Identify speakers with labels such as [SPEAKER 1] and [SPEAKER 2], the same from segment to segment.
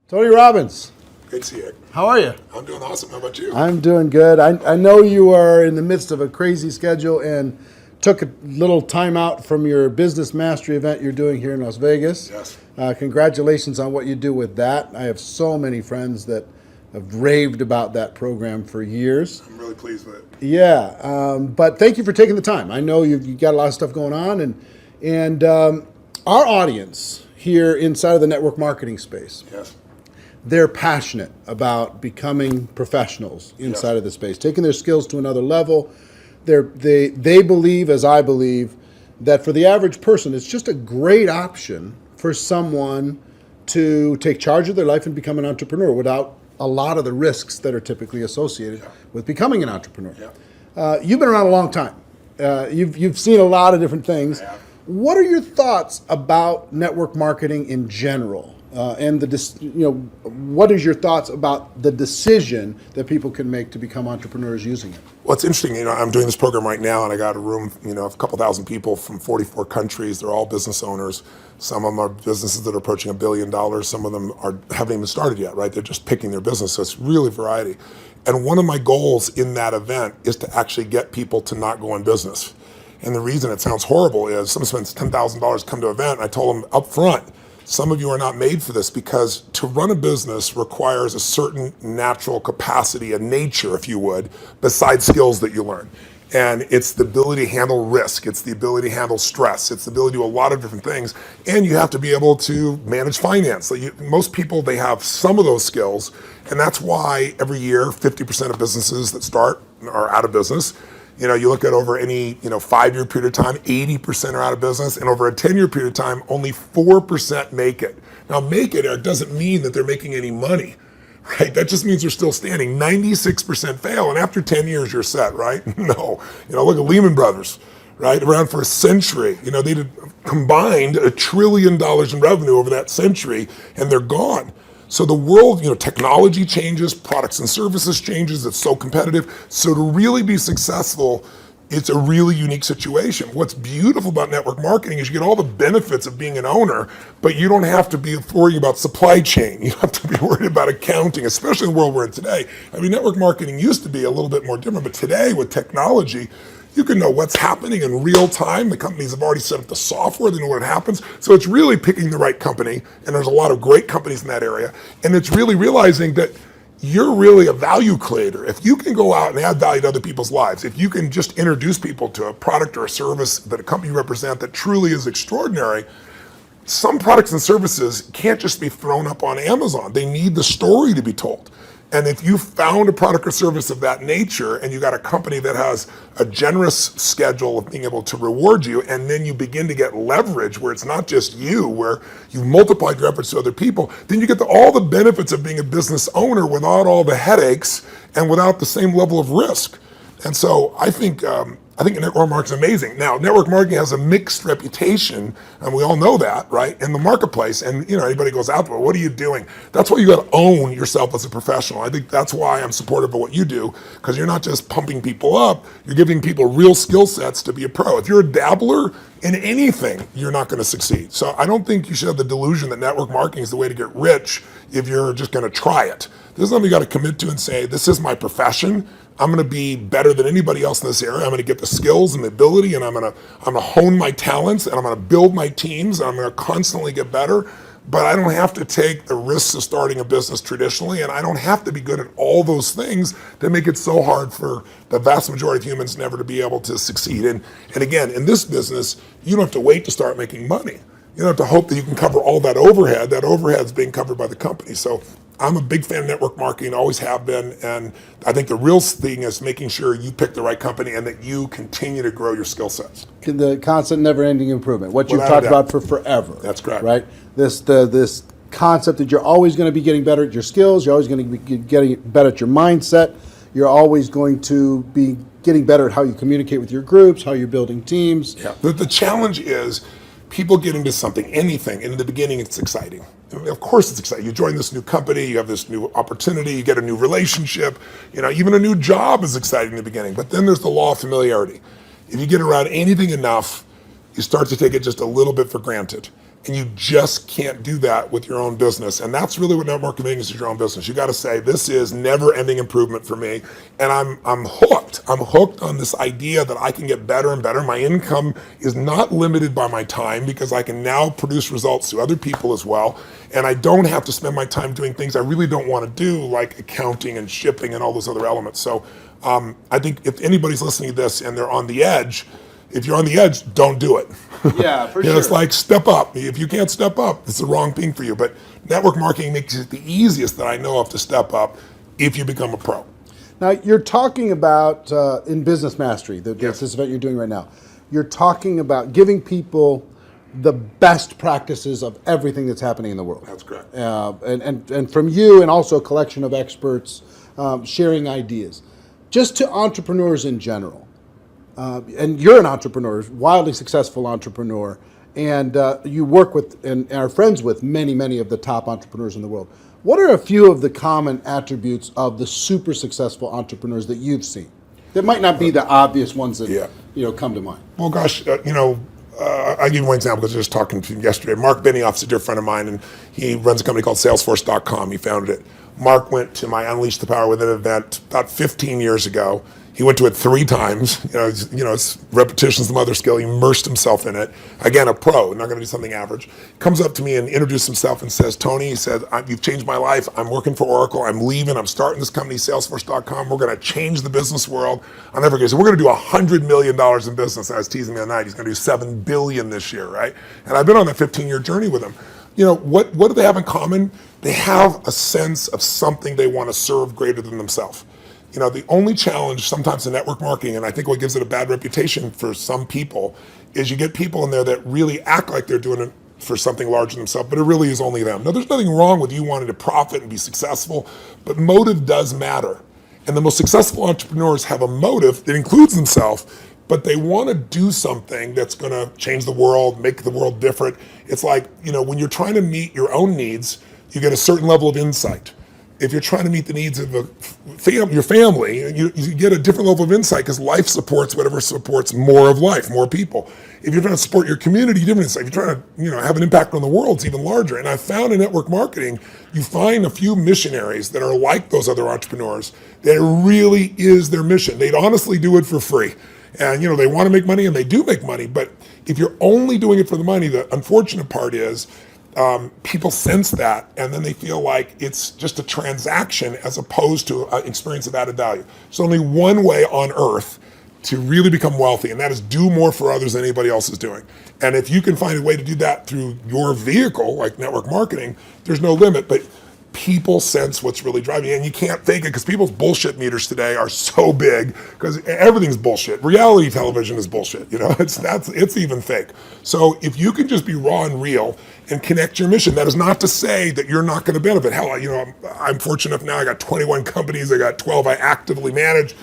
[SPEAKER 1] Tony Robbins,
[SPEAKER 2] Great to see you.
[SPEAKER 1] how are you?
[SPEAKER 2] I'm doing awesome. How about you?
[SPEAKER 1] I'm doing good. I know you are in the midst of a crazy schedule and took a little time out from your business mastery event you're doing here in Las Vegas.
[SPEAKER 2] Yes.
[SPEAKER 1] Congratulations on what you do with that. I have so many friends that have raved about that program for years.
[SPEAKER 2] I'm really pleased with it.
[SPEAKER 1] Yeah, but thank you for taking the time. I know you've got a lot of stuff going on, and our audience here inside of the network marketing space,
[SPEAKER 2] Yes.
[SPEAKER 1] they're passionate about becoming professionals inside
[SPEAKER 2] Yes.
[SPEAKER 1] of the space, taking their skills to another level. They believe, as I believe, that for the average person, it's just a great option for someone to take charge of their life and become an entrepreneur without a lot of the risks that are typically associated with becoming an entrepreneur. You've been around a long time. You've seen a lot of different things.
[SPEAKER 2] I have.
[SPEAKER 1] What are your thoughts about network marketing in general? And what is your thoughts about the decision that people can make to become entrepreneurs using it?
[SPEAKER 2] Well, it's interesting. I'm doing this program right now, and I got a room, of a couple thousand people from 44 countries. They're all business owners. Some of them are businesses that are approaching $1 billion. Some of them haven't even started yet, right? They're just picking their business. So it's really variety. And one of my goals in that event is to actually get people to not go in business. And the reason it sounds horrible is someone spends $10,000 to come to an event, and I told them up front, some of you are not made for this because to run a business requires a certain natural capacity, a nature, if you would, besides skills that you learn. And it's the ability to handle risk. It's the ability to handle stress. It's the ability to do a lot of different things. And you have to be able to manage finance. Most people, they have some of those skills. And that's why every year, 50% of businesses that start are out of business. You look at over any 5-year period of time, 80% are out of business, and over a 10-year period of time, only 4% make it. Now, make it doesn't mean that they're making any money, right? That just means they're still standing. 96% fail, and after 10 years, you're set, right? No. Look at Lehman Brothers, right? Around for a century. They did combined $1 trillion in revenue over that century, and they're gone. So the world, technology changes, products and services changes, it's so competitive. So to really be successful, it's a really unique situation. What's beautiful about network marketing is you get all the benefits of being an owner, but you don't have to be worrying about supply chain. You don't have to be worried about accounting, especially in the world we're in today. Network marketing used to be a little bit more different, but today with technology, you can know what's happening in real time. The companies have already set up the software, they know what happens. So it's really picking the right company, and there's a lot of great companies in that area. And it's really realizing that you're really a value creator. If you can go out and add value to other people's lives, if you can just introduce people to a product or a service that a company you represent that truly is extraordinary, some products and services can't just be thrown up on Amazon. They need the story to be told. And if you found a product or service of that nature and you got a company that has a generous schedule of being able to reward you, and then you begin to get leverage where it's not just you, where you've multiplied your efforts to other people, then you get all the benefits of being a business owner without all the headaches and without the same level of risk. And so I think network marketing is amazing. Now, network marketing has a mixed reputation, and we all know that, right, in the marketplace. And anybody goes out there, what are you doing? That's why you got to own yourself as a professional. I think that's why I'm supportive of what you do, because you're not just pumping people up, you're giving people real skill sets to be a pro. If you're a dabbler in anything, you're not going to succeed. So I don't think you should have the delusion that network marketing is the way to get rich if you're just going to try it. This is something you got to commit to and say, this is my profession. I'm going to be better than anybody else in this area. I'm going to get the skills and the ability, and I'm going to hone my talents, and I'm going to build my teams, and I'm going to constantly get better. But I don't have to take the risks of starting a business traditionally, and I don't have to be good at all those things that make it so hard for the vast majority of humans never to be able to succeed. And again, in this business, you don't have to wait to start making money. You don't have to hope that you can cover all that overhead. That overhead is being covered by the company. So I'm a big fan of network marketing, always have been, and I think the real thing is making sure you pick the right company and that you continue to grow your skill sets.
[SPEAKER 1] The constant, never-ending improvement. What you've
[SPEAKER 2] Without a
[SPEAKER 1] talked
[SPEAKER 2] doubt.
[SPEAKER 1] about for forever.
[SPEAKER 2] That's correct.
[SPEAKER 1] Right? This concept that you're always going to be getting better at your skills. You're always going to be getting better at your mindset. You're always going to be getting better at how you communicate with your groups, how you're building teams.
[SPEAKER 2] Yeah. The challenge is people get into something, anything, and in the beginning it's exciting. Of course it's exciting. You join this new company, you have this new opportunity, you get a new relationship, even a new job is exciting in the beginning. But then there's the law of familiarity. If you get around anything enough, you start to take it just a little bit for granted. And you just can't do that with your own business. And that's really what network marketing is your own business. You got to say, this is never ending improvement for me. And I'm hooked. I'm hooked on this idea that I can get better and better. My income is not limited by my time because I can now produce results to other people as well. And I don't have to spend my time doing things I really don't want to do, like accounting and shipping and all those other elements. So I think if anybody's listening to this and they're on the edge, if you're on the edge, don't do it.
[SPEAKER 1] Yeah, for sure.
[SPEAKER 2] It's like step up. If you can't step up, it's the wrong thing for you. But network marketing makes it the easiest that I know of to step up if you become a pro.
[SPEAKER 1] Now, you're talking about in Business Mastery,
[SPEAKER 2] Yes.
[SPEAKER 1] this event you're doing right now, you're talking about giving people the best practices of everything that's happening in the world.
[SPEAKER 2] That's correct.
[SPEAKER 1] And from you and also a collection of experts sharing ideas. Just to entrepreneurs in general. And you're an entrepreneur, wildly successful entrepreneur, and you work with and are friends with many of the top entrepreneurs in the world. What are a few of the common attributes of the super successful entrepreneurs that you've seen? That might not be the obvious ones that come to mind.
[SPEAKER 2] Well, gosh, I'll give you one example because I was just talking to him yesterday. Mark Benioff's a dear friend of mine, and he runs a company called Salesforce.com. He founded it. Mark went to my Unleash the Power Within event about 15 years ago. He went to it 3 times. It's repetition's the mother skill. He immersed himself in it. Again, a pro, not going to do something average. Comes up to me and introduces himself and says, Tony, he said, you've changed my life. I'm working for Oracle. I'm leaving. I'm starting this company, Salesforce.com. We're going to change the business world. I'll never forget. So we're going to do $100 million in business. I was teasing him the other night. He's going to do $7 billion this year, right? And I've been on that 15-year journey with him. What do they have in common? They have a sense of something they want to serve greater than themselves. The only challenge sometimes in network marketing, and I think what gives it a bad reputation for some people, is you get people in there that really act like they're doing it for something larger than themselves, but it really is only them. Now, there's nothing wrong with you wanting to profit and be successful, but motive does matter. And the most successful entrepreneurs have a motive that includes themselves, but they want to do something that's going to change the world, make the world different. It's like, when you're trying to meet your own needs, you get a certain level of insight. If you're trying to meet the needs of your family, you get a different level of insight because life supports whatever supports more of life, more people. If you're trying to support your community, different insight. If you're trying to have an impact on the world, it's even larger. And I found in network marketing, you find a few missionaries that are like those other entrepreneurs that it really is their mission. They'd honestly do it for free. And they want to make money and they do make money. But if you're only doing it for the money, the unfortunate part is people sense that, and then they feel like it's just a transaction as opposed to an experience of added value. There's only one way on earth to really become wealthy, and that is do more for others than anybody else is doing. And if you can find a way to do that through your vehicle, like network marketing, there's no limit. But people sense what's really driving you, and you can't fake it because people's bullshit meters today are so big because everything's bullshit. Reality television is bullshit. It's even fake. So if you can just be raw and real and connect your mission, that is not to say that you're not going to benefit. Hell, I'm fortunate enough now. I got 21 companies. I got 12 I actively manage.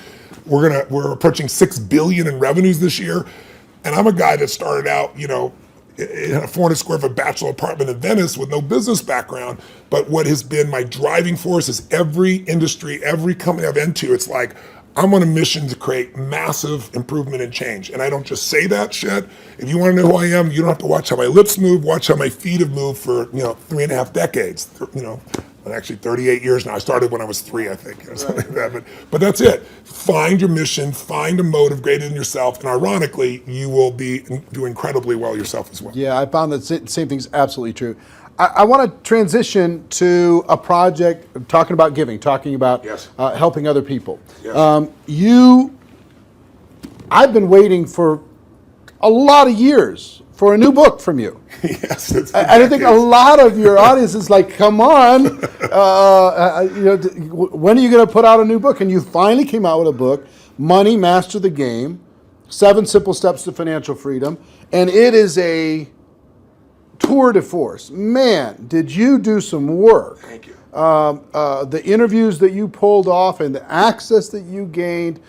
[SPEAKER 2] We're approaching $6 billion in revenues this year, and I'm a guy that started out, in a 400 square foot bachelor apartment in Venice with no business background. But what has been my driving force is every industry, every company I've been to, it's like, I'm on a mission to create massive improvement and change. And I don't just say that shit. If you want to know who I am, you don't have to watch how my lips move, watch how my feet have moved for, 3.5 decades, and actually 38 years now. I started when I was 3, I think, something like that. But that's it. Find your mission, find a motive greater than yourself, and ironically, you will do incredibly well yourself as well.
[SPEAKER 1] Yeah, I found that same thing's absolutely true. I want to transition to a project talking about giving, talking about helping other people.
[SPEAKER 2] Yes.
[SPEAKER 1] I've been waiting for a lot of years for a new book from you.
[SPEAKER 2] Yes, it's
[SPEAKER 1] I think a lot of your audience is like, come on, when are you going to put out a new book? And you finally came out with a book, Money, Master the Game, 7 Simple Steps to Financial Freedom. And it is a tour de force. Man, did you do some work.
[SPEAKER 2] Thank you.
[SPEAKER 1] The interviews that you pulled off and the access that you gained.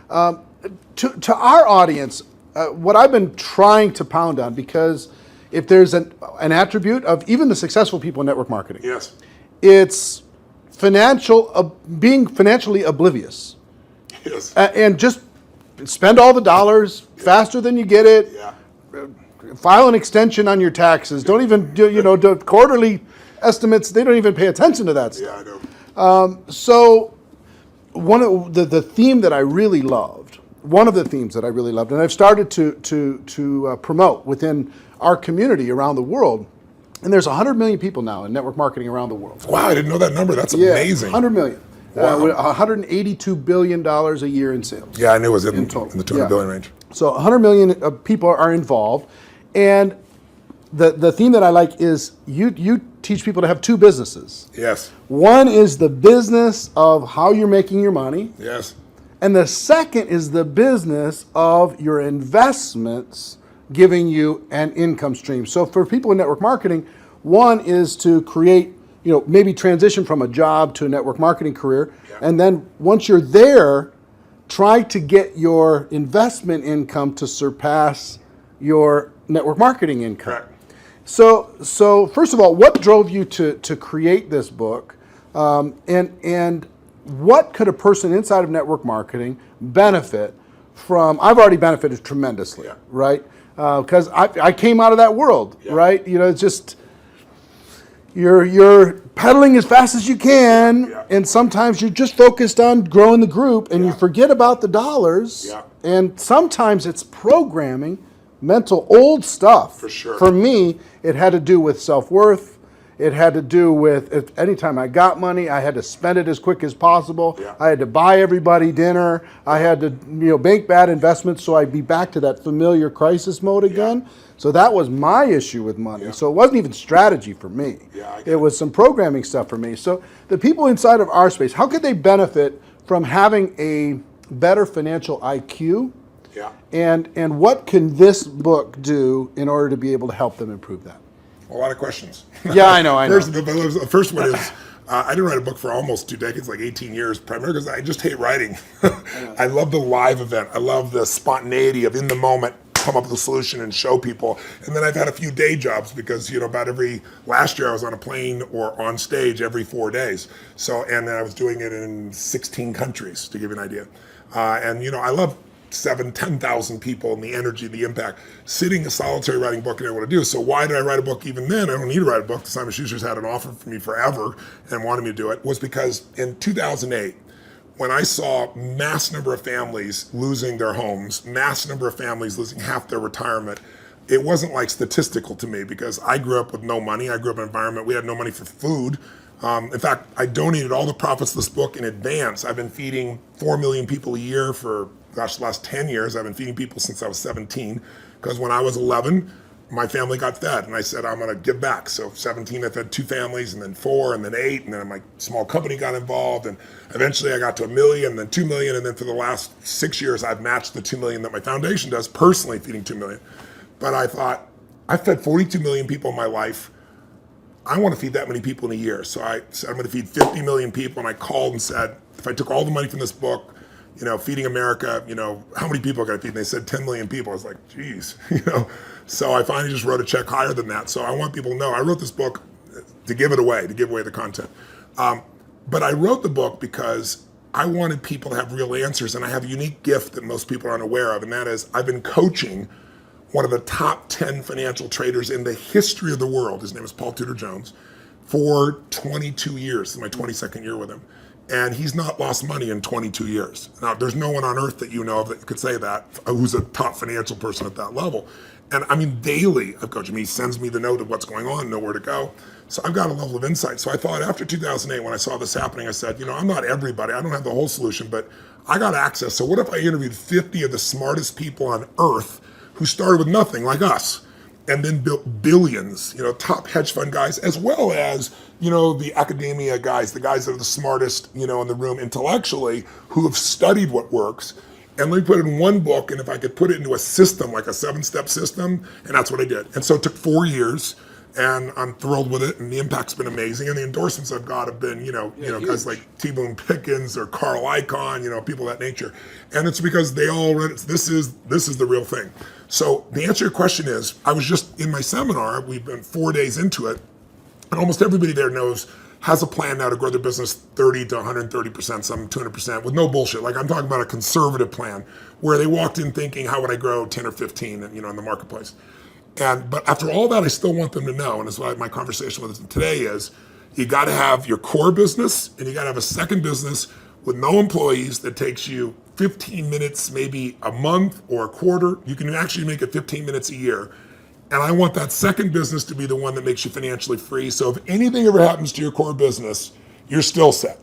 [SPEAKER 1] To our audience, what I've been trying to pound on, because if there's an attribute of even the successful people in network marketing,
[SPEAKER 2] Yes.
[SPEAKER 1] it's being financially oblivious.
[SPEAKER 2] Yes.
[SPEAKER 1] And just spend all the dollars faster than you get it.
[SPEAKER 2] Yeah.
[SPEAKER 1] file an extension on your taxes. Don't even do quarterly estimates. They don't even pay attention to that stuff.
[SPEAKER 2] Yeah, I know.
[SPEAKER 1] So one of the theme that I really loved, one of the themes that I really loved, and I've started to promote within our community around the world, and there's 100 million people now in network marketing around the world.
[SPEAKER 2] Wow, I didn't know that number. That's amazing.
[SPEAKER 1] 100 million.
[SPEAKER 2] Wow.
[SPEAKER 1] $182 billion a year in sales.
[SPEAKER 2] Yeah, I knew it was in
[SPEAKER 1] total.
[SPEAKER 2] the 200 billion range.
[SPEAKER 1] So 100 million people are involved, and the theme that I like is you teach people to have two businesses.
[SPEAKER 2] Yes.
[SPEAKER 1] One is the business of how you're making your money,
[SPEAKER 2] Yes.
[SPEAKER 1] and the second is the business of your investments giving you an income stream. So for people in network marketing, one is to create, maybe transition from a job to a network marketing career, and then once you're there, try to get your investment income to surpass your network marketing income.
[SPEAKER 2] Correct.
[SPEAKER 1] So first of all, what drove you to create this book, and what could a person inside of network marketing benefit from? I've already benefited tremendously, right? Because I came out of that world, right? It's just you're pedaling as fast as you can, and sometimes you're just focused on growing the group, and you forget about the dollars. And sometimes it's programming, mental old stuff.
[SPEAKER 2] For sure.
[SPEAKER 1] For me, it had to do with self-worth. It had to do with anytime I got money, I had to spend it as quick as possible. I had to buy everybody dinner. I had to make bad investments so I'd be back to that familiar crisis mode again. So that was my issue with money. So it wasn't even strategy for me. It was some programming stuff for me. So the people inside of our space, how could they benefit from having a better financial IQ? And what can this book do in order to be able to help them improve that?
[SPEAKER 2] A lot of questions.
[SPEAKER 1] Yeah, I know.
[SPEAKER 2] The first one is, I didn't write a book for almost 2 decades, like 18 years, primarily because I just hate writing. I love the live event. I love the spontaneity of in the moment, come up with a solution and show people. And then I've had a few day jobs because, last year I was on a plane or on stage every 4 days. And then I was doing it in 16 countries, to give you an idea. I love 10,000 people and the energy, the impact. Sitting a solitary writing book and I want to do. So why did I write a book even then? I don't need to write a book. Simon Schuster's had an offer for me forever and wanted me to do it. Was because in 2008, when I saw mass number of families losing their homes, mass number of families losing half their retirement, it wasn't like statistical to me because I grew up with no money. I grew up in an environment, we had no money for food. In fact, I donated all the profits of this book in advance. I've been feeding 4 million people a year for the last 10 years. I've been feeding people since I was 17, because when I was 11, my family got fed, and I said, I'm gonna give back. So 17, I fed 2 families, and then 4, and then 8, and then my small company got involved, and eventually I got to 1 million, and then 2 million, and then for the last 6 years, I've matched the 2 million that my foundation does, personally feeding 2 million. But I thought, I fed 42 million people in my life. I want to feed that many people in a year. So I said, I'm going to feed 50 million people. And I called and said, if I took all the money from this book, Feeding America, how many people can I feed? And they said 10 million people. I was like, geez, So I finally just wrote a check higher than that. So I want people to know, I wrote this book to give it away, to give away the content. But I wrote the book because I wanted people to have real answers. And I have a unique gift that most people aren't aware of. And that is, I've been coaching one of the top 10 financial traders in the history of the world. His name is Paul Tudor Jones, for 22 years. This is my 22nd year with him. And he's not lost money in 22 years. Now, there's no one on earth that you know of that could say that, who's a top financial person at that level. And I mean, daily I've coached him. He sends me the note of what's going on, nowhere to go. So I've got a level of insight. So I thought after 2008, when I saw this happening, I said, I'm not everybody. I don't have the whole solution, but I got access. So what if I interviewed 50 of the smartest people on earth who started with nothing, like us, and then built billions, top hedge fund guys, as well as, the academia guys, the guys that are the smartest, in the room intellectually, who have studied what works. And let me put it in one book, and if I could put it into a system, like a 7-step system, and that's what I did. And so it took 4 years, and I'm thrilled with it, and the impact's been amazing. And the endorsements I've got have been, guys like T. Boone Pickens or Carl Icahn, people of that nature. And it's because they all read it. This is the real thing. So the answer to your question is, I was just in my seminar, we've been 4 days into it, and almost everybody there has a plan now to grow their business 30 to 130%, some 200%, with no bullshit. Like, I'm talking about a conservative plan where they walked in thinking, how would I grow 10 or 15, in the marketplace? But after all that, I still want them to know, and that's why my conversation with them today is, you got to have your core business, and you got to have a second business with no employees that takes you 15 minutes, maybe a month or a quarter. You can actually make it 15 minutes a year. And I want that second business to be the one that makes you financially free. So if anything ever happens to your core business, you're still set.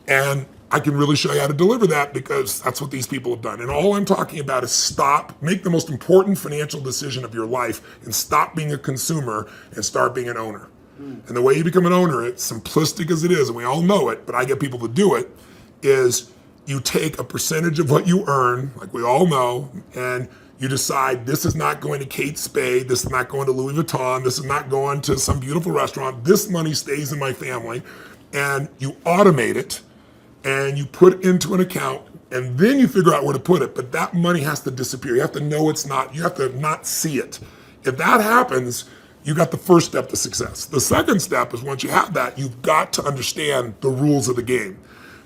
[SPEAKER 2] And I can really show you how to deliver that, because that's what these people have done. And all I'm talking about is make the most important financial decision of your life, and stop being a consumer and start being an owner. And the way you become an owner, it's simplistic as it is, and we all know it, but I get people to do it, is you take a percentage of what you earn, like we all know, and you decide, this is not going to Kate Spade, this is not going to Louis Vuitton, this is not going to some beautiful restaurant, this money stays in my family, and you automate it, and you put it into an account, and then you figure out where to put it. But that money has to disappear. You have to know it's not, you have to not see it. If that happens, you got the first step to success. The second step is, once you have that, you've got to understand the rules of the game.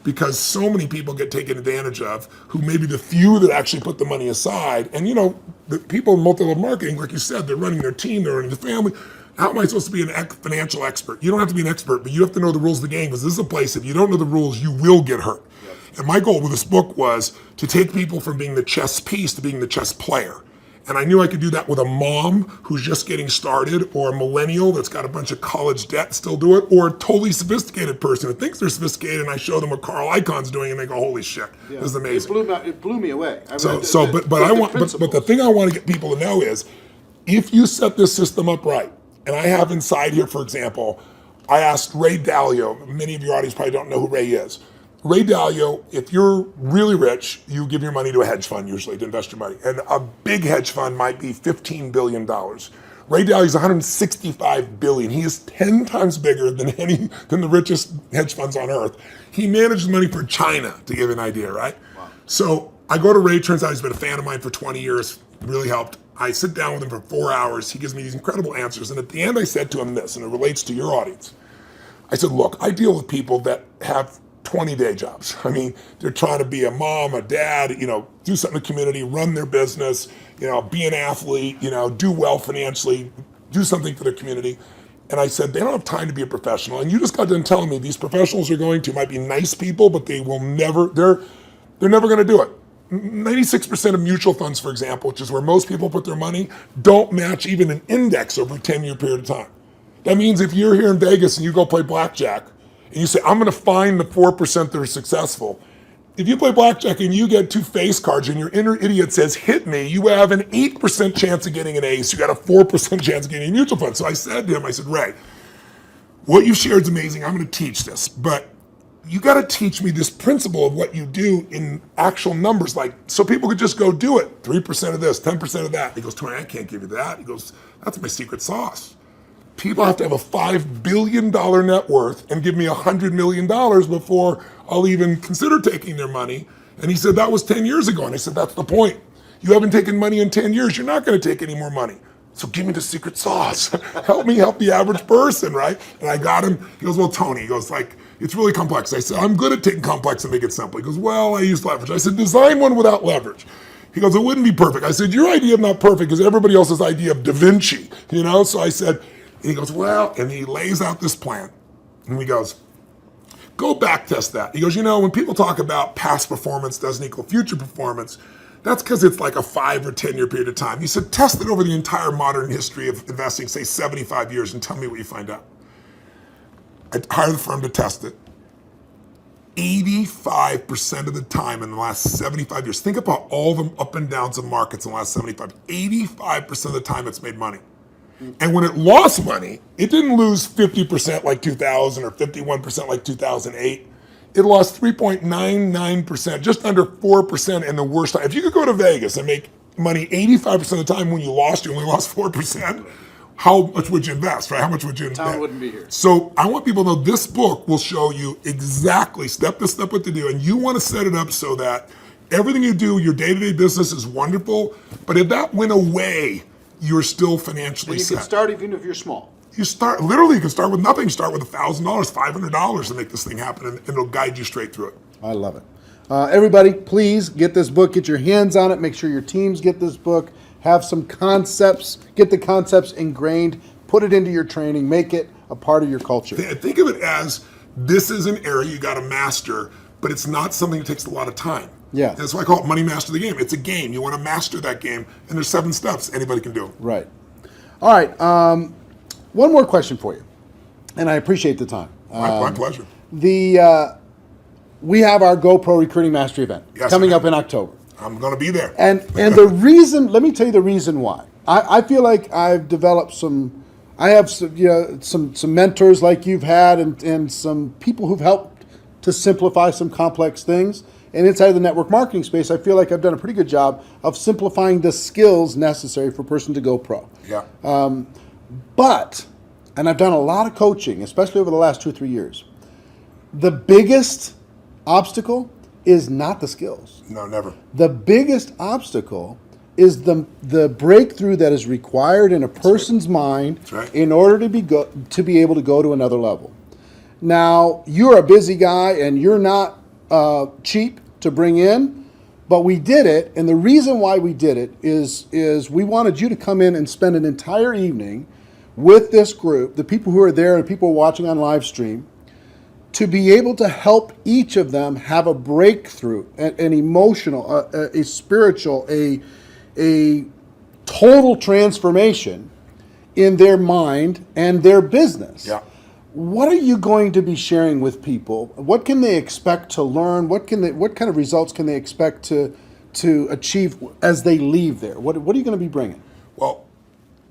[SPEAKER 2] Because so many people get taken advantage of, who may be the few that actually put the money aside. And the people in multi-level marketing, like you said, they're running their team, they're running the family. How am I supposed to be a financial expert? You don't have to be an expert, but you have to know the rules of the game, because this is a place, if you don't know the rules, you will get hurt. Yep. And my goal with this book was to take people from being the chess piece to being the chess player. And I knew I could do that with a mom who's just getting started, or a millennial that's got a bunch of college debt, still do it, or a totally sophisticated person who thinks they're sophisticated, and I show them what Carl Icahn's doing, and they go, holy shit, this is amazing.
[SPEAKER 1] It blew me away.
[SPEAKER 2] But the thing I want to get people to know is, if you set this system up right, and I have inside here, for example, I asked Ray Dalio, many of your audience probably don't know who Ray is. Ray Dalio, if you're really rich, you give your money to a hedge fund usually to invest your money. And a big hedge fund might be $15 billion. Ray Dalio's $165 billion. He is 10 times bigger than the richest hedge funds on earth. He manages money for China, to give an idea, right? Wow. So I go to Ray, turns out he's been a fan of mine for 20 years, really helped. I sit down with him for 4 hours. He gives me these incredible answers. And at the end, I said to him this, and it relates to your audience. I said, look, I deal with people that have 20-day jobs. I mean, they're trying to be a mom, a dad, do something in the community, run their business, be an athlete, do well financially, do something for their community. And I said, they don't have time to be a professional. And you just got done telling me these professionals might be nice people, but they're never going to do it. 96% of mutual funds, for example, which is where most people put their money, don't match even an index over a 10-year period of time. That means if you're here in Vegas and you go play blackjack, and you say, I'm going to find the 4% that are successful. If you play blackjack and you get 2 face cards and your inner idiot says, hit me, you have an 8% chance of getting an ace. You got a 4% chance of getting a mutual fund. So I said to him, I said, Ray, what you shared is amazing. I'm going to teach this. But you got to teach me this principle of what you do in actual numbers, so people could just go do it. 3% of this, 10% of that. He goes, Tony, I can't give you that. He goes, that's my secret sauce. People have to have a $5 billion net worth and give me $100 million before I'll even consider taking their money. And he said, that was 10 years ago. And I said, that's the point. You haven't taken money in 10 years. You're not going to take any more money. So give me the secret sauce. Help me help the average person, right? And I got him. He goes, well, Tony, he goes, it's really complex. I said, I'm good at taking complex and make it simple. He goes, well, I use leverage. I said, design one without leverage. He goes, it wouldn't be perfect. I said, your idea of not perfect is everybody else's idea of Da Vinci, So I said, and he goes, well, and he lays out this plan. And he goes, go back test that. He goes, when people talk about past performance doesn't equal future performance, that's because it's like a 5 or 10 year period of time. He said, test it over the entire modern history of investing, say 75 years, and tell me what you find out. I hired the firm to test it. 85% of the time in the last 75 years, think about all the up and downs of markets in the last 85% of the time it's made money. And when it lost money, it didn't lose 50% like 2000 or 51% like 2008. It lost 3.99%, just under 4% in the worst time. If you could go to Vegas and make money 85% of the time when you only lost 4%, how much would you invest, right? How much would you invest?
[SPEAKER 1] Town wouldn't be here.
[SPEAKER 2] So I want people to know this book will show you exactly step to step what to do. And you want to set it up so that everything you do, your day-to-day business is wonderful. But if that went away, you're still financially set.
[SPEAKER 1] You can start even if you're small.
[SPEAKER 2] You can start with nothing. Start with $1,000, $500 to make this thing happen, and it'll guide you straight through it.
[SPEAKER 1] I love it. Everybody, please get this book, get your hands on it, make sure your teams get this book, have some concepts, get the concepts ingrained, put it into your training, make it a part of your culture.
[SPEAKER 2] Think of it as this is an area you got to master, but it's not something that takes a lot of time.
[SPEAKER 1] Yeah.
[SPEAKER 2] That's why I call it Money Master the Game. It's a game. You want to master that game, and there's 7 steps anybody can do.
[SPEAKER 1] Right. All right. One more question for you, and I appreciate the time.
[SPEAKER 2] My pleasure.
[SPEAKER 1] We have our GoPro Recruiting Mastery event coming up in October.
[SPEAKER 2] I'm going to be there.
[SPEAKER 1] And the reason, let me tell you the reason why. I feel like I've developed I have some mentors like you've had and some people who've helped to simplify some complex things. And inside the network marketing space, I feel like I've done a pretty good job of simplifying the skills necessary for a person to go pro.
[SPEAKER 2] Yeah.
[SPEAKER 1] And I've done a lot of coaching, especially over the last 2 or 3 years. The biggest obstacle is not the skills.
[SPEAKER 2] No, never.
[SPEAKER 1] The biggest obstacle is the breakthrough that is required in a person's mind in order to be able to go to another level. Now, you're a busy guy and you're not cheap to bring in, but we did it, and the reason why we did it is we wanted you to come in and spend an entire evening with this group, the people who are there and people watching on live stream, to be able to help each of them have a breakthrough, an emotional, a spiritual, a total transformation in their mind and their business.
[SPEAKER 2] Yeah.
[SPEAKER 1] What are you going to be sharing with people? What can they expect to learn? What kind of results can they expect to achieve as they leave there? What are you going to be bringing?
[SPEAKER 2] Well,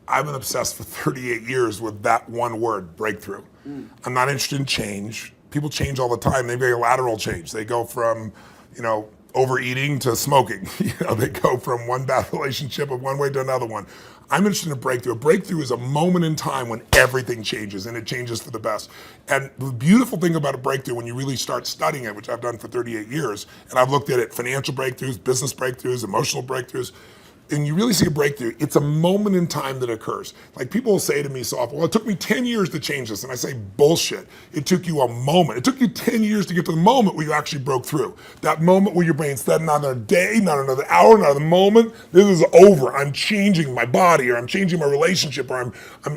[SPEAKER 2] I've been obsessed for 38 years with that one word, breakthrough. I'm not interested in change. People change all the time. They make a lateral change. They go from, overeating to smoking. They go from one bad relationship of one way to another one. I'm interested in a breakthrough. A breakthrough is a moment in time when everything changes, and it changes for the best. And the beautiful thing about a breakthrough, when you really start studying it, which I've done for 38 years, and I've looked at it, financial breakthroughs, business breakthroughs, emotional breakthroughs, and you really see a breakthrough, it's a moment in time that occurs. Like people will say to me so often, well, it took me 10 years to change this. And I say, bullshit. It took you a moment. It took you 10 years to get to the moment where you actually broke through. That moment where your brain said, not another day, not another hour, not another moment. This is over. I'm changing my body, or I'm changing my relationship, or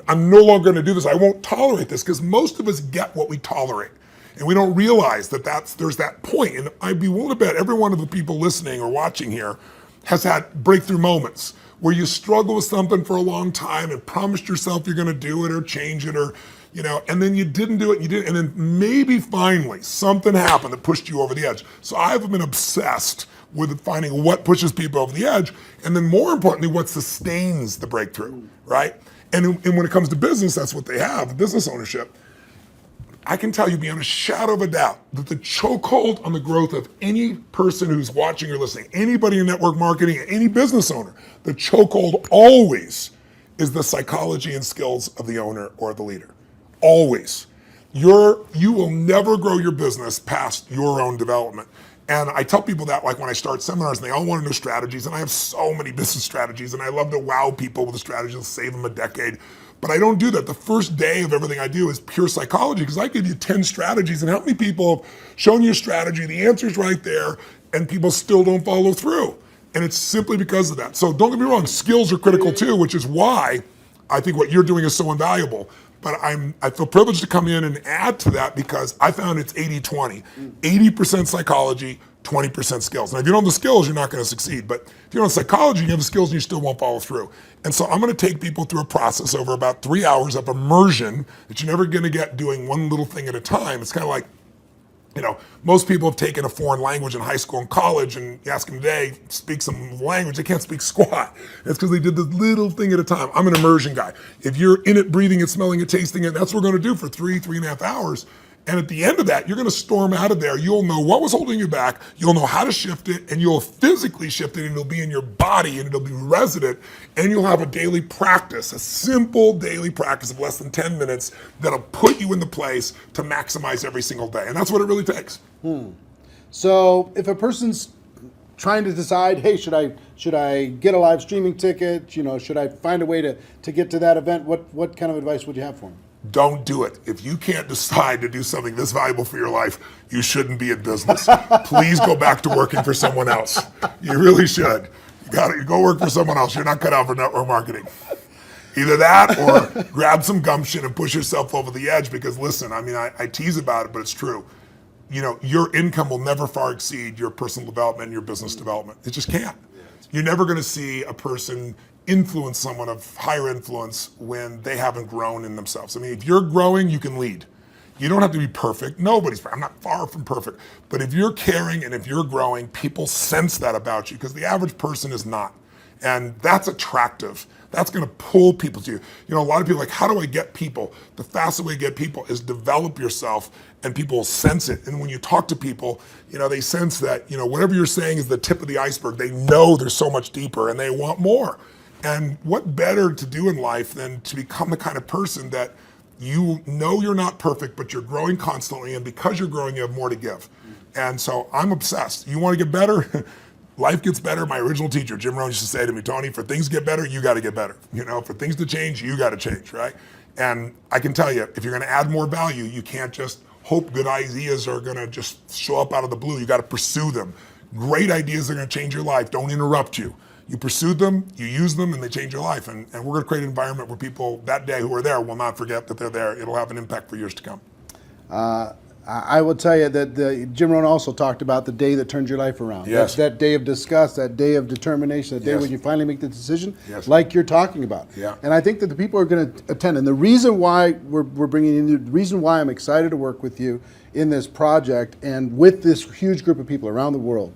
[SPEAKER 2] I'm no longer gonna do this. I won't tolerate this, because most of us get what we tolerate. And we don't realize that there's that point. And I'd be willing to bet every one of the people listening or watching here has had breakthrough moments where you struggle with something for a long time and promised yourself you're going to do it or change it, or and then you didn't do it, and then maybe finally something happened that pushed you over the edge. So I've been obsessed with finding what pushes people over the edge, and then more importantly, what sustains the breakthrough, right? And when it comes to business, that's what they have, business ownership. I can tell you beyond a shadow of a doubt that the chokehold on the growth of any person who's watching or listening, anybody in network marketing, any business owner, the chokehold always is the psychology and skills of the owner or the leader. Always. You will never grow your business past your own development. And I tell people that, like when I start seminars, and they all want to know strategies, and I have so many business strategies, and I love to wow people with the strategies and save them a decade. But I don't do that. The first day of everything I do is pure psychology, because I give you 10 strategies, and how many people have shown you a strategy, the answer's right there, and people still don't follow through. And it's simply because of that. So don't get me wrong, skills are critical too, which is why I think what you're doing is so invaluable. But I feel privileged to come in and add to that, because I found it's 80-20. 80% psychology, 20% skills. Now, if you don't have the skills, you're not going to succeed. But if you don't have psychology, you have the skills and you still won't follow through. And so I'm going to take people through a process over about 3 hours of immersion that you're never going to get doing one little thing at a time. It's kind of like, most people have taken a foreign language in high school and college, and you ask them today, speak some language, they can't speak squat. It's because they did this little thing at a time. I'm an immersion guy. If you're in it, breathing it, smelling it, tasting it, that's what we're going to do for 3.5 hours. And at the end of that, you're going to storm out of there. You'll know what was holding you back. You'll know how to shift it, and you'll physically shift it, and it'll be in your body, and it'll be resident. And you'll have a daily practice, a simple daily practice of less than 10 minutes that'll put you in the place to maximize every single day. And that's what it really takes.
[SPEAKER 1] So if a person's trying to decide, hey, should I get a live streaming ticket? Should I find a way to get to that event? What kind of advice would you have for them?
[SPEAKER 2] don't do it. If you can't decide to do something this valuable for your life, you shouldn't be in business. Please go back to working for someone else. You really should. You got to go work for someone else. You're not cut out for network marketing. Either that or grab some gumption and push yourself over the edge, because listen, I mean, I tease about it, but it's true. You know, your income will never far exceed your personal development and your business development. It just can't. You're never going to see a person influence someone of higher influence when they haven't grown in themselves. I mean, if you're growing, you can lead. You don't have to be perfect. Nobody's perfect. I'm not far from perfect. But if you're caring and if you're growing, people sense that about you, because the average person is not. And that's attractive. That's going to pull people to you. You know, a lot of people are like, how do I get people? The fastest way to get people is develop yourself, and people will sense it. And when you talk to people, you know, they sense that, you know, whatever you're saying is the tip of the iceberg. They know there's so much deeper and they want more. And what better to do in life than to become the kind of person that you know you're not perfect, but you're growing constantly. And because you're growing, you have more to give. And so I'm obsessed. You want to get better? Life gets better. My original teacher, Jim Rohn, used to say to me, Tony, for things to get better, you got to get better. You know, for things to change, you got to change, right? And I can tell you, if you're going to add more value, you can't just hope good ideas are going to just show up out of the blue. You got to pursue them. Great ideas are going to change your life. Don't interrupt you. You pursue them, you use them, and they change your life. And we're going to create an environment where people that day who are there will not forget that they're there. It'll have an impact for years to come.
[SPEAKER 1] I will tell you that Jim Rohn also talked about the day that turns your life around.
[SPEAKER 2] Yes.
[SPEAKER 1] That day of disgust, that day of determination, that day
[SPEAKER 2] Yes.
[SPEAKER 1] when you finally make the decision,
[SPEAKER 2] Yes.
[SPEAKER 1] like you're talking about.
[SPEAKER 2] Yeah.
[SPEAKER 1] And I think that the people are going to attend. And the reason why we're bringing in you, the reason why I'm excited to work with you in this project and with this huge group of people around the world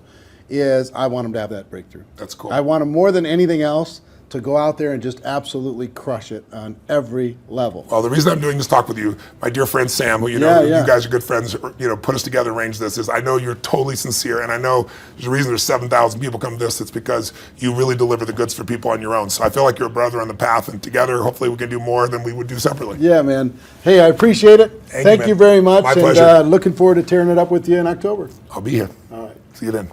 [SPEAKER 1] is I want them to have that breakthrough.
[SPEAKER 2] That's cool.
[SPEAKER 1] I want them more than anything else to go out there and just absolutely crush it on every level.
[SPEAKER 2] Well, the reason I'm doing this talk with you, my dear friend Sam, who you know,
[SPEAKER 1] Yeah.
[SPEAKER 2] you guys are good friends, you know, put us together, arranged this, is I know you're totally sincere, and I know there's a reason there's 7,000 people come to this. It's because you really deliver the goods for people on your own. So I feel like you're a brother on the path, and together, hopefully, we can do more than we would do separately.
[SPEAKER 1] Yeah, man. Hey, I appreciate it. Thank
[SPEAKER 2] man.
[SPEAKER 1] you very much.
[SPEAKER 2] My
[SPEAKER 1] and
[SPEAKER 2] pleasure.
[SPEAKER 1] looking forward to tearing it up with you in October.
[SPEAKER 2] I'll be here.
[SPEAKER 1] All right.
[SPEAKER 2] See you then.